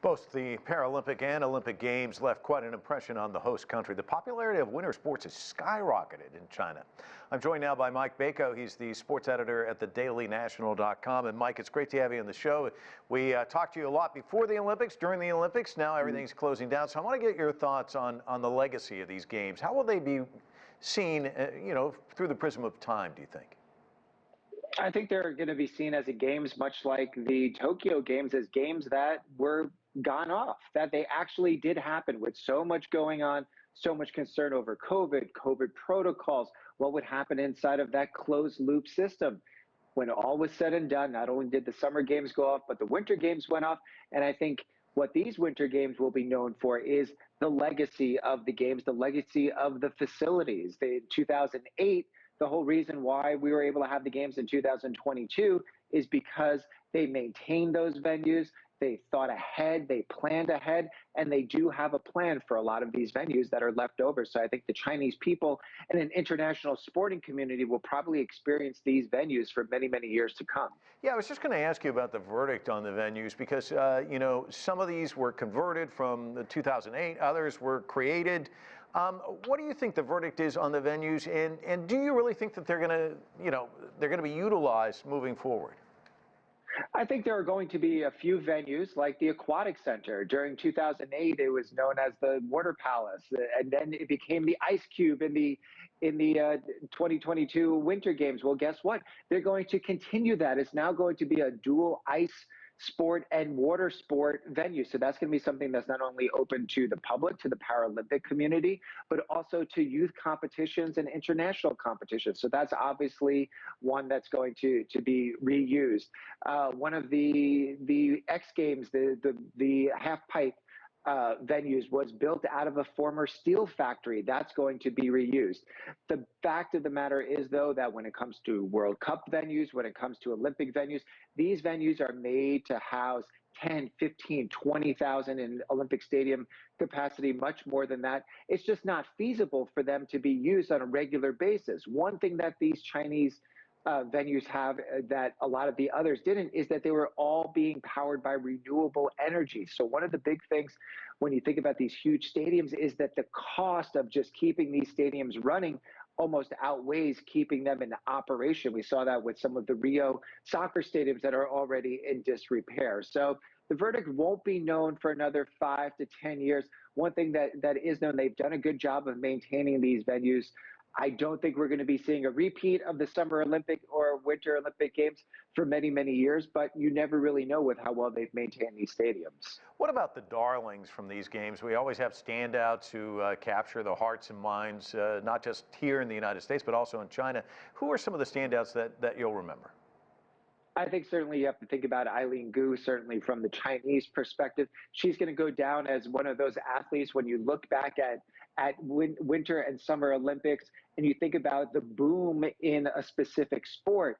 Both the Paralympic and Olympic Games left quite an impression on the host country. The popularity of winter sports has skyrocketed in China. I'm joined now by Mike Bako. He's the sports editor at thedailynational.com. And Mike, it's great to have you on the show. We talked to you a lot before the Olympics, during the Olympics. Now everything's closing down. So I want to get your thoughts on the legacy of these games. How will they be seen, through the prism of time, do you think? I think they're going to be seen as a games much like the Tokyo Games, as games that were gone off, that they actually did happen with so much going on, so much concern over COVID protocols, what would happen inside of that closed loop system. When all was said and done, not only did the summer games go off, but the winter games went off. And I think what these winter games will be known for is the legacy of the games, the legacy of the facilities. In 2008, the whole reason why we were able to have the games in 2022 is because they maintained those venues, they thought ahead, they planned ahead, and they do have a plan for a lot of these venues that are left over. So I think the Chinese people and an international sporting community will probably experience these venues for many, many years to come. Yeah, I was just going to ask you about the verdict on the venues because, some of these were converted from the 2008, others were created. What do you think the verdict is on the venues, and do you really think that they're going to be utilized moving forward? I think there are going to be a few venues like the Aquatic Center. During 2008, it was known as the Water Palace, and then it became the Ice Cube in the 2022 Winter Games. Well, guess what? They're going to continue that. It's now going to be a dual ice sport and water sport venue. So that's going to be something that's not only open to the public, to the Paralympic community, but also to youth competitions and international competitions. So that's obviously one that's going to be reused. One of the X Games, the half pipe venues was built out of a former steel factory. That's going to be reused. The fact of the matter is, though, that when it comes to World Cup venues, when it comes to Olympic venues, these venues are made to house 10, 15, 20,000 in Olympic stadium capacity, much more than that. It's just not feasible for them to be used on a regular basis. One thing that these Chinese venues have that a lot of the others didn't is that they were all being powered by renewable energy. So one of the big things when you think about these huge stadiums is that the cost of just keeping these stadiums running almost outweighs keeping them in operation. We saw that with some of the Rio soccer stadiums that are already in disrepair. So the verdict won't be known for another 5 to 10 years. One thing that is known, they've done a good job of maintaining these venues. I don't think we're going to be seeing a repeat of the Summer Olympic or Winter Olympic Games for many, many years, but you never really know with how well they've maintained these stadiums. What about the darlings from these games? We always have standouts who capture the hearts and minds, not just here in the United States, but also in China. Who are some of the standouts that you'll remember? I think certainly you have to think about Eileen Gu, certainly from the Chinese perspective. She's going to go down as one of those athletes when you look back at Winter and Summer Olympics and you think about the boom in a specific sport.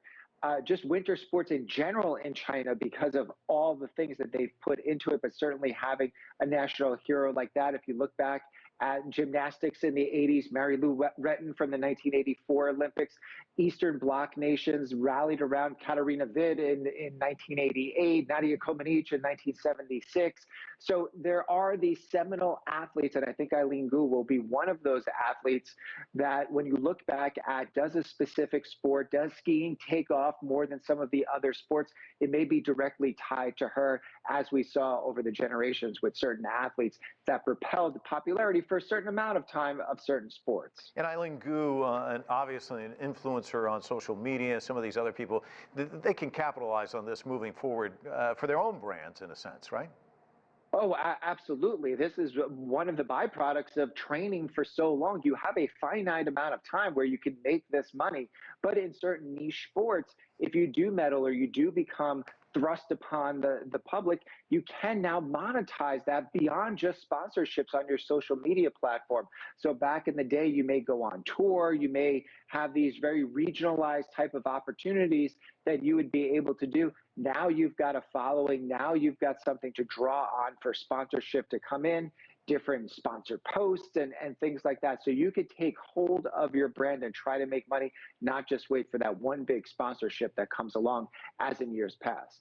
Just winter sports in general in China because of all the things that they've put into it, but certainly having a national hero like that. If you look back at gymnastics in the 80s, Mary Lou Retton from the 1984 Olympics, Eastern Bloc nations rallied around Katarina Witt in 1988, Nadia Comaneci in 1976. So there are these seminal athletes, and I think Eileen Gu will be one of those athletes that when you look back at, does a specific sport, does skiing take off more than some of the other sports, it may be directly tied to her, as we saw over the generations with certain athletes that propelled popularity for a certain amount of time of certain sports. And Eileen Gu, obviously an influencer on social media, some of these other people, they can capitalize on this moving forward for their own brands in a sense, right? Oh, absolutely. This is one of the byproducts of training for so long. You have a finite amount of time where you can make this money. But in certain niche sports, if you do medal or you do become thrust upon the public, you can now monetize that beyond just sponsorships on your social media platform. So back in the day, you may go on tour, you may have these very regionalized type of opportunities that you would be able to do. Now you've got a following, now you've got something to draw on for sponsorship to come in, different sponsor posts and things like that. So you could take hold of your brand and try to make money, not just wait for that one big sponsorship that comes along as in years past.